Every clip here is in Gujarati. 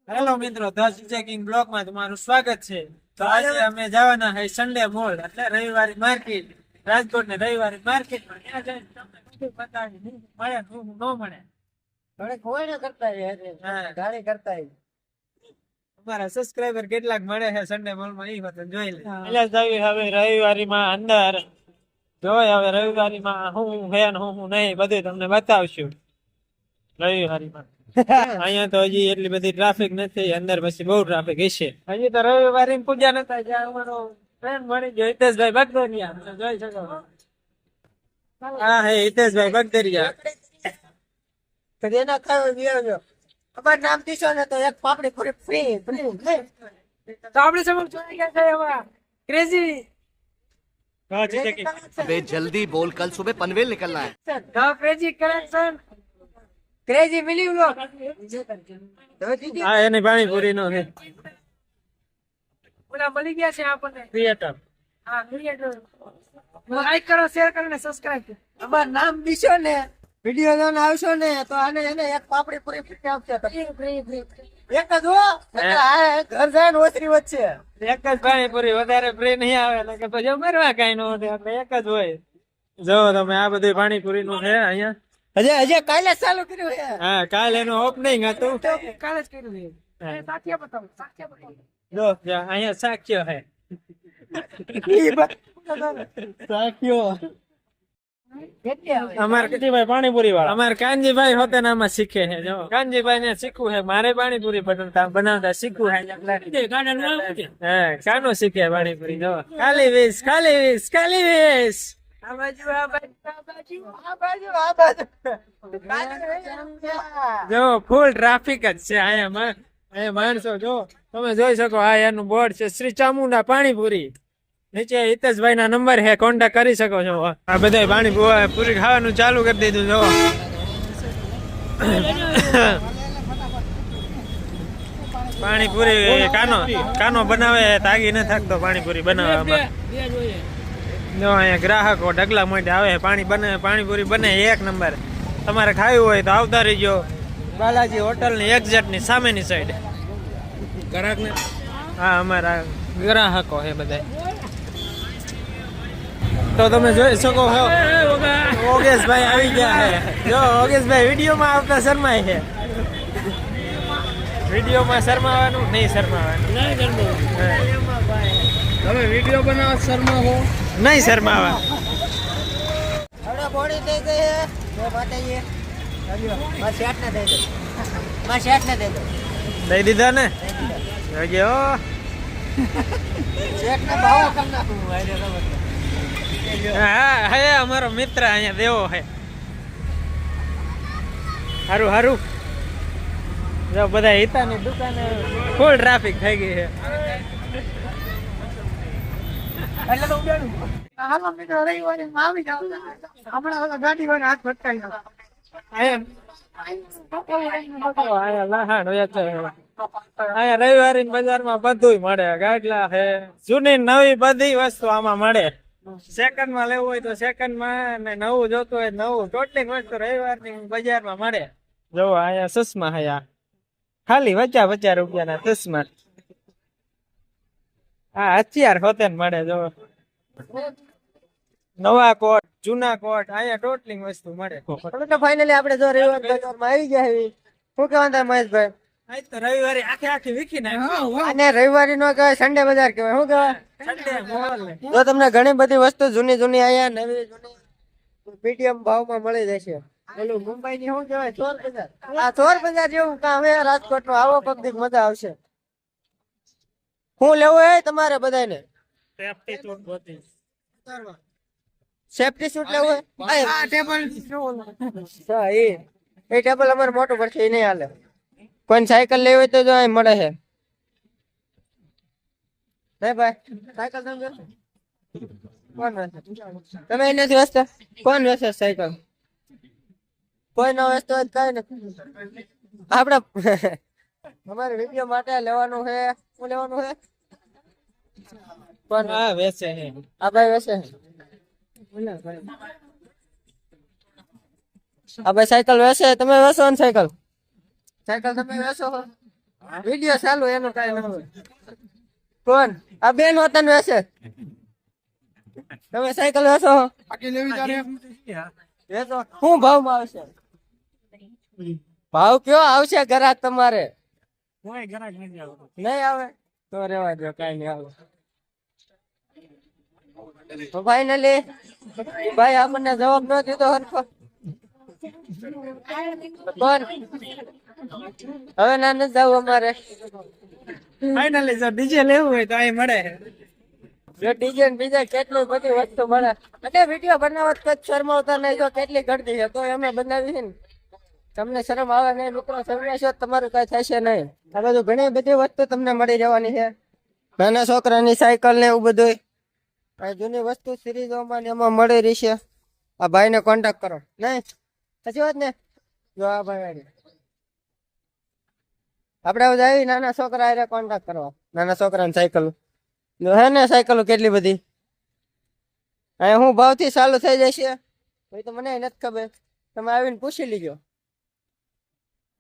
હેલો મિત્રો, ધ ચેકિંગ બ્લોગ માં તમારું સ્વાગત છે. તો આજે અમે જવાના છે સન્ડે મોલ એટલે રવિવારી માર્કેટ, રાજકોટ ને રવિવારી માર્કેટ માં ત્યાં જઈને તમને બધું બતાવી શું મળે શું ન મળે. ગાડી કરતા અમારા સબસ્ક્રાઇબર કેટલાક મળે છે સન્ડે મોલ માં એ વાત જોઈ લે. એટલે જઈએ હવે રવિવારી માં અંદર જોઈ હવે રવિવારી માં શું છે ને શું નહીં બધું તમને બતાવશું રવિવારી માં. અહીંયા તો હજી એટલી બધી ટ્રાફિક નથી, અંદર પછી બહુ ટ્રાફિક હશે. હજી તો રવિવારે પૂજા નતા જ્યાં અમારો ફ્રેન્ડ મળી ગયો હિતેશભાઈ બગદરિયા, તમે જોઈ શકો. હા હે હિતેશભાઈ બગદરિયા. એના ખાવ અમાર નામ દીશો ને તો એક પાપડી પૂરી ફ્રી તો આપણે સમક્ષ જોઈ ગયા છે એવા ક્રેઝી अबे जल्दी बोल, कल सुबह पनवेल निकलना है. Crazy collection. ક્રેઝી મિલી લો હા એની પાણીપુરી નો છે. ઓલા મળી ગયા છે આપણને. થિયેટર. હા ક્રિએટર. લાઈક કરો, શેર કરો ને સબસ્ક્રાઇબ કરો. અમાર નામ દીશો ને વિડિયો જોઈને આવશો ને તો આને એને એક પાપડી પૂરી ફ્રી આપશે તો એક જ હો ઘર જાય ને ઓસરી વચ્ચે એક જ પાણીપુરી, વધારે ફ્રી નહીં આવે એટલે કે પછી મરવા કઈ ન હોય એટલે એક જ હોય. જો તમે આ બધું પાણીપુરી નું છે અહીંયા. હજે કાલે ચાલુ કર્યું છે. હા કાલે એનું ઓપનિંગ હતું. કાલે જ કર્યું છે. સાક્ષ્ય બતાવો, સાક્ષ્ય બતાવો. જો અહીંયા સાક્ષ્ય છે. સાક્ષ્યો અમારે કીજીભાઈ પાણીપુરી વાળા, અમારે કાનજીભાઈ હોતે ને આમાં શીખે છે. જો કાનજીભાઈ ને શીખવું છે, મારે પાણીપુરી બનાવતા શીખવું છે. હા કાનો શીખે પાણીપુરી. જો ખાલી 20 ખાલી 20 ખાલી 20. આ બાજુ, આ બાજુ, આ બાજુ. આ બાજુ જો ફૂલ ટ્રાફિક જ છે અહીંયા. અહીંયા માણસો જો તમે જોઈ શકો. આ એનું બોર્ડ છે શ્રી ચામુંડા પાણીપુરી. નીચે હિતેશભાઈ ના નંબર છે, કોન્ટેક્ટ કરી શકો છો. આ બધા પાણીપુરી ખાવાનું ચાલુ કરી દીધું. જો પાણીપુરી કાનો બનાવે, તાગી ન થાકતો પાણીપુરી બનાવવામાં. જો અહીંયા ગ્રાહકો ઢગલા મોટે આવે, પાણીપુરી બને એક નંબર. તમારે ખાવું હોય તો આવતા રહીજો બાલાજી હોટલ ની એક્ઝેક્ટ ની સામેની સાઈડ. હા અમારા ગ્રાહકો છે બધા. તો તમે જોઈ શકો છો ઓગેશભાઈ આવી ગયા છે. જો ઓગેશભાઈ વિડીયોમાં આવતા શરમાય છે. વિડીયોમાં શરમાવાનું નહીં, શરમાવાનું તમે વિડિયો બનાવો શર્મા હો નહીં, શરમાવા. હવે બોડી થઈ ગઈ છે જો માતાજી માં શેટ ને દે દો, માં શેટ ને દે દો, દઈ દીધા ને. જોજો શેટ ને ભાવ કર નાખું. હા હે અમારો મિત્ર અહીંયા દેવો છે. હારું હારું. જો બધા હિતાની દુકાને ફૂલ ટ્રાફિક થઈ ગઈ છે. એટલે તો ઉડાડું. હાલો મિત્રો, રવિવારે આવી જાવ. હમણાં ઓલા ગાડી વાળા હાથ ભટકાઈ જાવ. અહીંયા લહાણ હોય છે. અહીંયા રવિવારી બજારમાં બધું મળે. ગાડલા છે, જૂની નવી બધી વસ્તુ આમાં મળે. સેકન્ડ માં લેવું હોય તો સેકન્ડ માં, ને નવું જોતું હોય નવું. ટોટલી વસ્તુ રવિવારની બજારમાં મળે. જો અહીંયા ચશ્મા છે, ખાલી 50 રૂપિયાના ચશ્મા. હા હથિયાર હોતે મળે. જો નવા કોટ, જૂના કોટ, અહીંયા ટોટલી વસ્તુ મળે. તો ફાઇનલી આપણે જો રવિવાર બજારમાં આવી ગયા છે. શું કહેવાય મહેશભાઈ? આજ તો રવિવારે આખી વીકી નાખી. અને રવિવારી નો કહેવાય, સન્ડે બજાર કહેવાય. શું કહેવાય? Sunday mall. જો તમને ઘણી બધી વસ્તુ જૂની અહીંયા નવી જૂની મીડિયમ ભાવમાં મળી જશે. પેલું મુંબઈ ની શું કહેવાય, ચોર બજાર. આ ચોર બજાર જેવું કામ હે રાજકોટ નું. આવો પગથી મજા આવશે. શું લેવું હે તમારે બધાને? સેફટી સૂટ લેવું હે? આ ટેબલ એ ટેબલ અમારે મોટું પડશે, એ નહીં હાલે. કોઈ સાયકલ લેવી હોય તો જો અહીં મળે છે. નહીં ભાઈ, સાયકલ તમે કોણ વેચે? તમે એ નથી વેચતા? કોણ વેચે સાયકલ? કોઈ ન વેચતો હોય કઈ નથી. આપડે અમારે વિડીયો માટે લેવાનું છે. શું લેવાનું છે? કોણ હા વેચે છે. આ ભાઈ વેચે છે. આ ભાઈ સાયકલ વેચે. તમે વેચો ને સાયકલ? સાયકલ તમે વેચો? વિડિયો ચાલુ એનું કઈ ન હોય. કોણ આ બેન વતન વેસે? તમે સાયકલ વેચો? વેચો. શું ભાવમાં આવશે? ભાવ કયો આવશે ગ્રાહક તમારે? નહીં આવે તો રેવા દો, કઈ નહીં આવે. તો ફાઈનલી ભાઈ આપણને જવાબ ન દીધો હરખો. કોણ હવે ના નથી જવું અમારે. ફાઇનલી જો ડીજે લેવું હોય તો અહીં મળે. જો ડીજે ને બીજા કેટલી બધી વસ્તુ મળે. અને વિડીયો બનાવત કચ્છ શરમાવતા નહીં. જો કેટલી ઘટતી છે તો અમે બનાવી છે ને. તમને શરમ આવે નહીં મિત્રો? શરમાશો તમારું કઈ થશે નહીં. આ બધું ઘણી બધી વસ્તુ તમને મળી જવાની છે. નાના છોકરાની સાયકલ ને એવું બધું આ જૂની વસ્તુ સિરીઝોમાં ને એમાં મળી રહી છે. આ ભાઈને કોન્ટેક્ટ કરો. નહીં સાચી વાત ને? જો આ ભાઈ આપણે બધા આવી નાના છોકરા હારે કોન્ટેક્ટ કરવા. નાના છોકરાની સાયકલ હે ને, સાયકલો કેટલી બધી. અહીંયા હું ભાવથી ચાલુ થઈ જશે એ તો મને નથી ખબર. તમે આવીને પૂછી લીજો.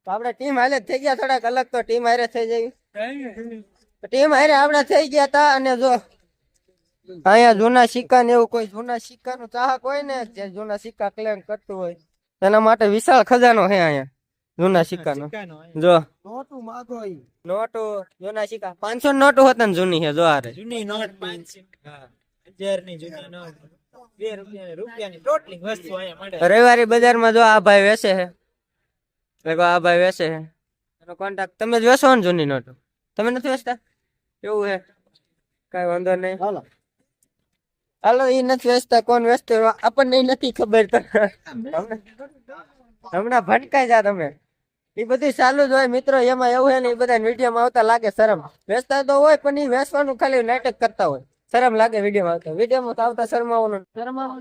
તો આપણે ટીમ હારે થઈ ગયા થોડાક અલગ. તો ટીમ હારે થઈ જઈ. ટીમ હારે આપણે થઈ ગયા હતા. અને જો અહીંયા જૂના સિક્કા ને એવું કોઈ જૂના સિક્કા નું ચાહક હોય ને, જે જૂના સિક્કા ક્લેમ કરતું હોય એના માટે વિશાળ ખજાનો છે અહીંયા જૂના સિક્કાનો. જો નોટો જૂના સિક્કા 500 નોટો હતા ને જૂની છે. જો આરે જૂની નોટ 500 1000 ની જૂની નોટ 2 રૂપિયાની ટોટલી વસ્તુ અહીંયા મળે. રવિવારી બજારમાં જો આ ભાઈ વેચે છે. આ ભાઈ વેચે છે. એનો કોન્ટેક્ટ તમે જ વેચો ને જૂની નોટો? તમે નથી વેચતા? એવું છે કઈ વાંધો નહીં. હાલો એ નથી વેચતા. કોણ વેચતું આપણને નથી ખબર. તો હમણાં ભટકાઈ જા તમે. એ બધું ચાલુ જ હોય મિત્રો. એમાં એવું છે ને, એ બધા વિડીયોમાં આવતા લાગે શરમ. વેચતા તો હોય પણ એ વેચવાનું ખાલી નાટક કરતા હોય. શરમ લાગે વિડીયોમાં આવતા. વિડીયોમાં તો આવતા શરમાવાનું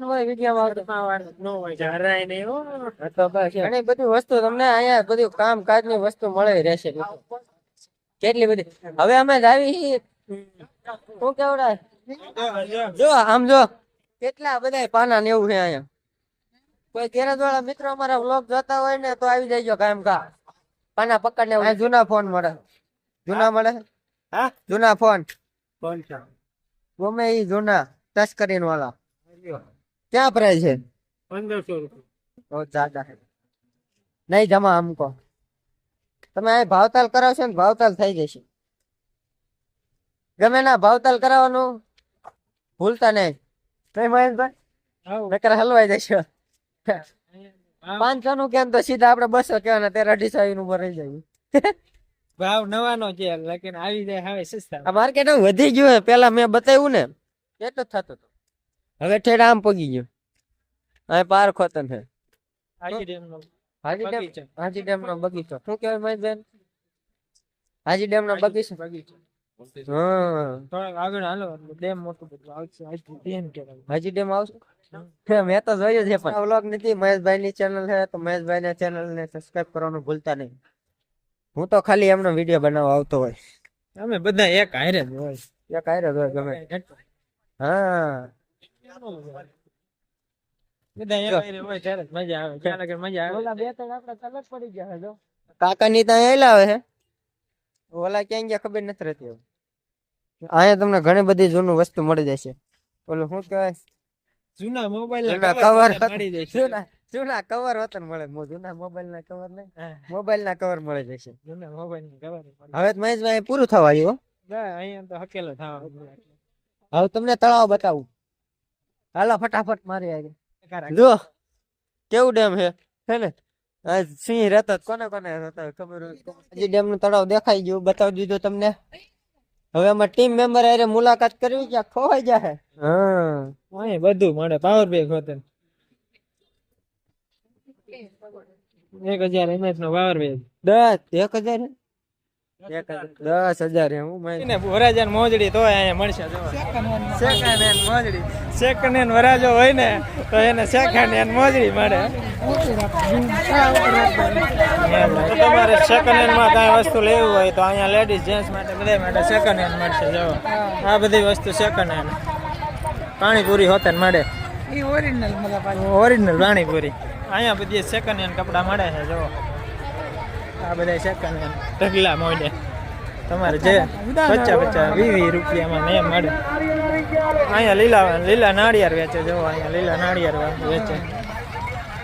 હોય. વિડીયોમાં આવતા ન હોય જરાય નહીં હો. તો બસ ઘણી બધી વસ્તુ તમને અહીંયા બધું કામકાજની વસ્તુ મળી રહેશે. કેટલી બધી. હવે અમે જ આવી શું કેવડાય. જો આમ જો કેટલા બધા પાના ને એવું છે અહીંયા. કોઈ ગેરેજ વાળા મિત્રો અમારા વ્લોગ જોતા હોય ને તો આવી જઈજો. કાયમ કા પાના પકડ ને. જૂના ફોન મળે. જૂના મળે. હા જૂના ફોન ગમે ઈ જૂના ટચ સ્ક્રીન વાળા. ક્યાં પ્રાઇસ છે? 1500 રૂપિયા. બહુ જ્યાદા है. નહીં જમા हमको. તમે આ ભાવતાલ કરાવશો ને ભાવતાલ થઈ જશે. ગમે ના ભાવતાલ કરાવવાનું ભૂલતા નહીં. નહીં મહેશભાઈ? નકર હલવાઈ જશે. 500 નું કેમ તો સીધા આપણે 200 કહેવાના. 1350 નું ભરાઈ જાય. ભાવ નવાનો છે લેકિન આવી જાય હવે સસ્તા. આ માર્કેટ વધી ગયું હે. પેલા મેં બતાવ્યું ને એટલું જ થતું હતું. હવે ઠેડા આમ પગી ગયું. આ પાર ખોતન છે. હાજી ડેમ નો હાજી ડેમ નો બગીચો. શું કહેવાય મહેશભાઈ? હાજી ડેમ નો બગીચો. હા થોડાક આગળ હાલો ડેમ મોટું બધું આવશે. ડેમ કહેવાય. હાજી ડેમ આવશે. મેં તો જોયું છે પણ વ્લોગ નથી. મહેશભાઈ ની ચેનલ છે તો મહેશભાઈ ના ચેનલ ને સબસ્ક્રાઇબ કરવાનું ભૂલતા નહીં. હું તો ખાલી એમનો વિડીયો બનાવવા આવતો હોય. અમે બધા એક હારે જ હોય. એક હારે જ હોય ગમે. હા બધા એક હારે હોય ત્યારે જ મજા આવે. ક્યારે કે મજા આવે. ઓલા બે ત્રણ આપડા તલક પડી ગયા છે. કાકા ની ત્યાં એલા આવે છે. ઓલા ક્યાં ગયા ખબર નથી રહેતી. અહીંયા તમને ઘણી બધી જૂનું વસ્તુ મળી જશે. ઓલું શું કહેવાય? જૂના મોબાઈલ કવર મળી જાય. જૂના કવર વતન મળે. જૂના મોબાઈલ ના કવર નહીં, મોબાઈલ ના કવર મળી જશે. જૂના મોબાઈલ ની કવર હવે મહેશભાઈ પૂરું થવા આવ્યું. અહીંયા તો હકેલો થાવ. હવે તમને તળાવ બતાવું. હાલો ફટાફટ મારી આવી. જો કેવું ડેમ છે ને. સિંહ રહેતા કોને કોને રહેતા ખબર હોય. હજી ડેમ નું તળાવ દેખાઈ ગયું. બતાવી દીધું તમને. હવે આમાં ટીમ મેમ્બર હારે મુલાકાત કરવી ક્યાં ખોવાઈ જાય. હા અહીં બધું મળે. પાવર બેંક હોતે 1000 mAh નો પાવર બેંક. 10,000 10,000 હું વરાજાન મોજડી તો અહીંયા મળશે. સેકન્ડ હેન્ડ મોજડી. સેકન્ડ હેન્ડ વરાજો હોય ને તો એને સેકન્ડ હેન્ડ મોજડી મળે. તો તમારે સેકન્ડ હેન્ડ માં કઈ વસ્તુ લેવું હોય તો અહીંયા લેડીઝ જેન્ટ્સ માટે બધા માટે સેકન્ડ હેન્ડ મળશે. જો આ બધી વસ્તુ સેકન્ડ હેન્ડ. પાણીપુરી હોતે મળે. ઓરિજિનલ પાણીપુરી. અહીંયા બધી સેકન્ડ હેન્ડ કપડા મળે છે. જો આ બધા સેકન્ડ હેન્ડ ઢગલા મોડે. તમારે જે 50-50 રૂપિયામાં ને મળે. અહીંયા લીલા નાળિયેર વેચે. જો અહીંયા લીલા નાળિયેર વેચે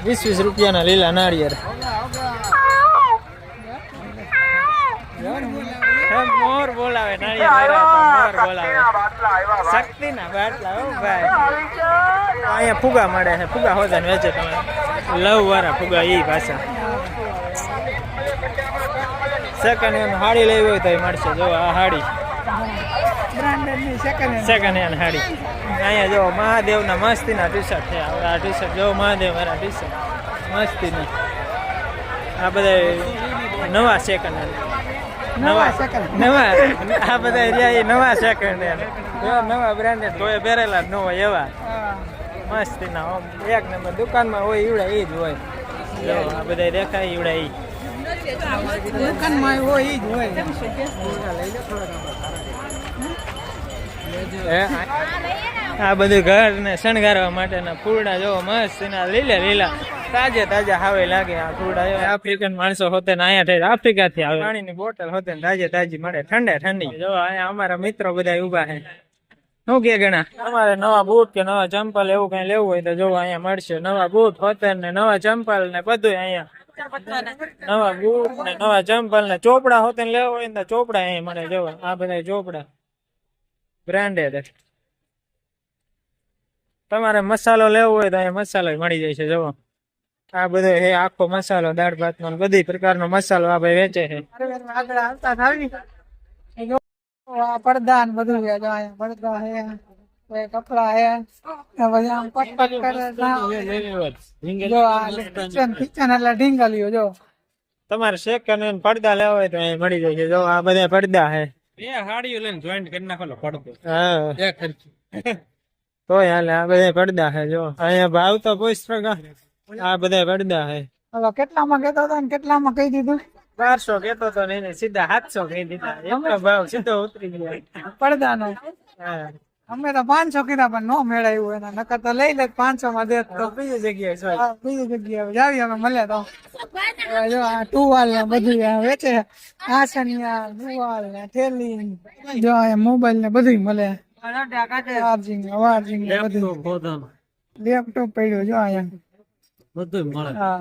20 રૂપિયાના લીલા નાળિયેર. મોર બોલાવે નાળિયેર મોર બોલાવે. શક્તિના બાટલા હો ભાઈ. અહીંયા ફુગા મળે છે. ફુગા હોતા વેચે તમારે લવ વાળા ફુગા એ પાછા. સેકન્ડ હેન્ડ હાડી લેવી હોય તો એ મળશે. જો આ હાડી સેકન્ડ હેન્ડ હાડી. અહીંયા જો મહાદેવના મસ્તીના ટી શર્ટ છે. આ ટી શર્ટ જો મહાદેવ વાળા ટી શર્ટ મસ્તીના. આ બધા નવા સેકન્ડ હેન્ડ નવા આ બધા રહ્યા એ નવા સેકન્ડ હેન્ડ નવા બ્રાન્ડેડ કોઈ પહેરેલા જ ન હોય એવા મસ્તીના. એક નંબર દુકાનમાં હોય ઈવડા એ જ હોય. જો આ બધા દેખાય ઈવડા એ દુકાનમાં હોય ઈ જ હોય. આ બધું ઘર ને શણગારવા માટેના ફૂલડા જો મસ્ત એના લીલા તાજા હાવે લાગે. આ ફૂલડા આફ્રિકન માણસો હોતે ને અહીંયા આફ્રિકા થી આવે. પાણીની બોટલ હોતે ને તાજી મળે ઠંડી. જો અહીંયા અમારા મિત્રો બધા ઉભા છે. શું કે ગણા અમારે નવા બૂટ કે નવા ચંપલ એવું કઈ લેવું હોય તો જો અહીંયા મળશે. નવા બૂટ હોતે ને નવા ચંપલ ને બધું અહીંયા. નવા બૂટ ને નવા ચંપલ ને ચોપડા હોતે ને લેવું હોય ને ચોપડા અહીંયા મળે. જો આ બધા ચોપડા બ્રાન્ડેડ. તમારે મસાલો લેવો હોય તો અહીંયા મસાલો મળી જાય છે. જો આ બધો હે આખો મસાલો દાળ ભાત નો બધી પ્રકારનો મસાલો આ ભાઈ વેચે છે. આગળ આવતા થાવી આ પડદા ને બધું છે. જો અહીંયા પડદા હે કોઈ કપડા હે પછી આમ પટ કરે. જો આ કિચન એટલે ઢીંગલીઓ. જો તમારે સેકન્ડ હેન્ડ પડદા લેવા હોય તો અહીં મળી જાય છે. જો આ બધા પડદા હે. હાડીઓ લઈને જોઈન્ટ કરી નાખો પડદો. હા તોય હાલે. આ બધા પડદા હે. જો અહીંયા ભાવ તો પૂછ. આ બધા પડદા હે. હલો કેટલામાં કેતો હતો ને કેટલામાં કહી દીધું? 1200 કેતો તો ને સીધા 700 કહી દીધા. એમનો ભાવ સીધો ઉતરી ગયો પડદાનો. હા અમે તો 500 કીધા પણ નો મેળાયું એના. નકર તો લઈ લે 500 માં દેત તો બીજી જગ્યાએ હા, બીજી જગ્યાએ જાવી અમે મળે તો. જો આ ટુવાલ ને બધું આ વેચે. આસનિયા ટુવાલ ને થેલી. જો આ મોબાઈલ ને બધું મળે. ચાર્જિંગ ને બધું. લેપટોપ પડ્યો જો અહીંયા બધું મળે. હા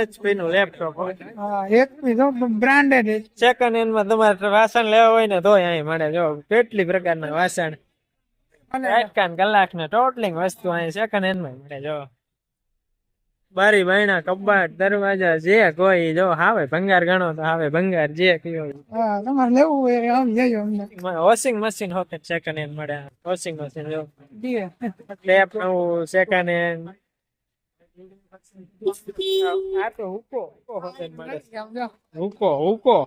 HP નું લેપટોપ. હા એક બી જો બ્રાન્ડેડ. સેકન્ડ હેન્ડ માં તમારે વાસણ લેવા હોય ને તોય અહીં મળે. જો કેટલી પ્રકારના વાસણ આટકાન કલાક ને ટોટલિંગ વસ્તુ અહીં સેકન્ડ હેન્ડ માં મળે. જો બારી બાયણા કબાટ દરવાજા જે કોઈ જો હાવે ભંગાર ગણો તો હાવે ભંગાર જે કયો. હા તમારે લેવું હોય આમ જજો અમને. વોશિંગ મશીન હોતે સેકન્ડ હેન્ડ મળે. વોશિંગ મશીન જો દીએ લેપ નવું સેકન્ડ હેન્ડ. આ તો હુકો હોતે મળે. હુકો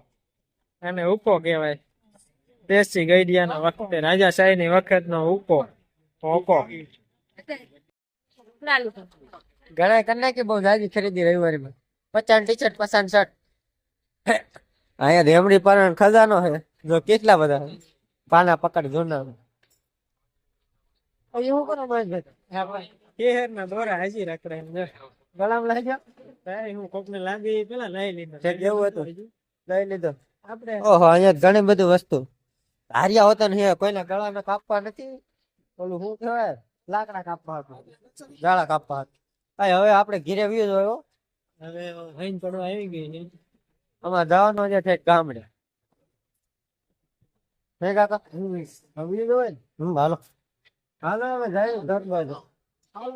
અને હુકો કહેવાય. દેશી ગઈડિયાના વખતે રાજાશાહી ની વખત નો હુકો. ઘણા કન્યા કે બહુ જાજી ખરીદી રવિવારીમાં 50 ટી-શર્ટ 50 શર્ટ. અહીંયા રેમડી પારણ ખજાનો છે. જો કેટલા બધા પાના પકડ જોના. એવું કરો મહેશભાઈ. કેહર ના દોરા હાજી રાખડે એમ. જો ગળામાં લઈ જાઓ. ભાઈ હું કોક ને લાગી પેલા લઈ લીધો. જે કેવું હતું લઈ લીધો. આપણે ઓહો અહીંયા ઘણી બધી વસ્તુ હારિયા હોતા ને કોઈના ગળાને કાપવા નથી. ઓલું શું કહેવાય લાકડા કાપવા હતું. ગાળા કાપવા હતું. હવે આપણે ઘીરે વ્યૂ જોયો. હવે હૈન પડવા આવી ગઈ છે. અમારે જવાનો છે ઠેક ગામડે. હે કાકા હવે જોવે ને. હાલો હાલો હવે જાય ઘર બાજુ.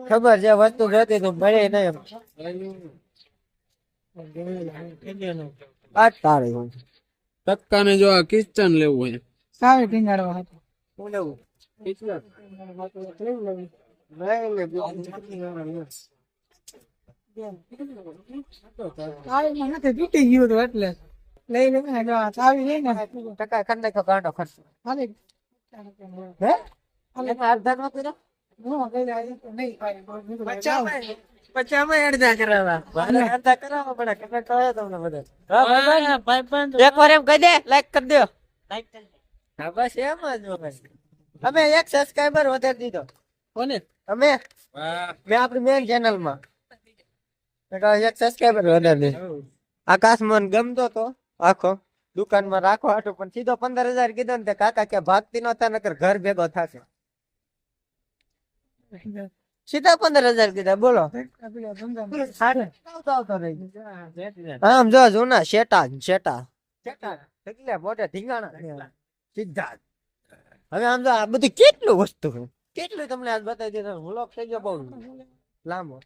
ખબર છે વસ્તુ જોતી તો મળે નહીં. આ તારે હું તક્કાને જો આ કિચન લેવું હોય સાવે ટીંગાડવા હતા. શું લેવું? ચાવીમાં નથી તૂટી ગયું હતું એટલે લઈ લે ને. જો આ ચાવી લઈ ને ટકા ખંડે ગાંડો ખર્ચો. ખાલી હે એમાં અડધા નો કર્યો. હું કઈ જાય તો નહીં ખાય. પચામાં અડધા કરાવવા. મારે અડધા કરાવવા પડે. કમેન્ટ કરે તમને બધા. એક વાર એમ કહી દે લાઈક કરી દો. હા બસ એમ જ હોય. અમે એક સબસ્ક્રાઇબર વધારી દીધો. કોને? અમે મેં આપણી મેન ચેનલ માં એક સબસ્ક્રાઇબર વધારી દીધો. આકાશ મન ગમતો તો આખો દુકાનમાં રાખો હાટું પણ સીધો 15,000 કીધો ને તે કાકા કે ભાગતી નો થાય નકર ઘર ભેગો થશે સીધા 15,000 કીધા બોલો આવતો રહી આમ જો જૂના શેટા એટલે મોટે ઢીંગાણા સીધા હવે આમ જો આ બધું કેટલું વસ્તુ કેટલું તમને આજ બતાવી દીધું વ્લોગ થઈ ગયો બહુ લાંબો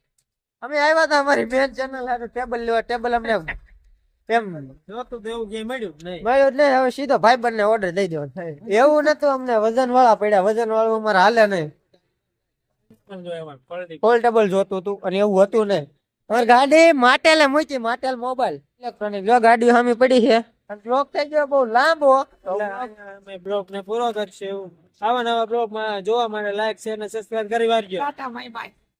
અમે આવ્યા હતા અમારી મેન ચેનલ હારું ટેબલ લેવા ટેબલ અમને એમ જોતું તો એવું કઈ મળ્યું જ નહીં. મળ્યું જ નહીં હવે સીધો ભાઈબંધ ને ઓર્ડર દઈ દેવાનો એવું નતું અમને વજન વાળા પડ્યા વજન વાળું અમારે હાલે નહીં પણ જો એમાં પલટી ફોલ્ડેબલ જોતું હતું અને એવું હતું નહીં અમારી ગાડી માટેલે મૂકી માટેલ મોબાઈલ ઇલેક્ટ્રોનિક જો ગાડી સામે પડી છે અને બ્લોક થઈ ગયો બહુ લાંબો અમે બ્લોગ ને પૂરો કરશે એવું આવા નવા બ્લોગ માં જોવા માટે લાઈક શેર અને સબસ્ક્રાઇબ કરી વાળજો. Tata bye bye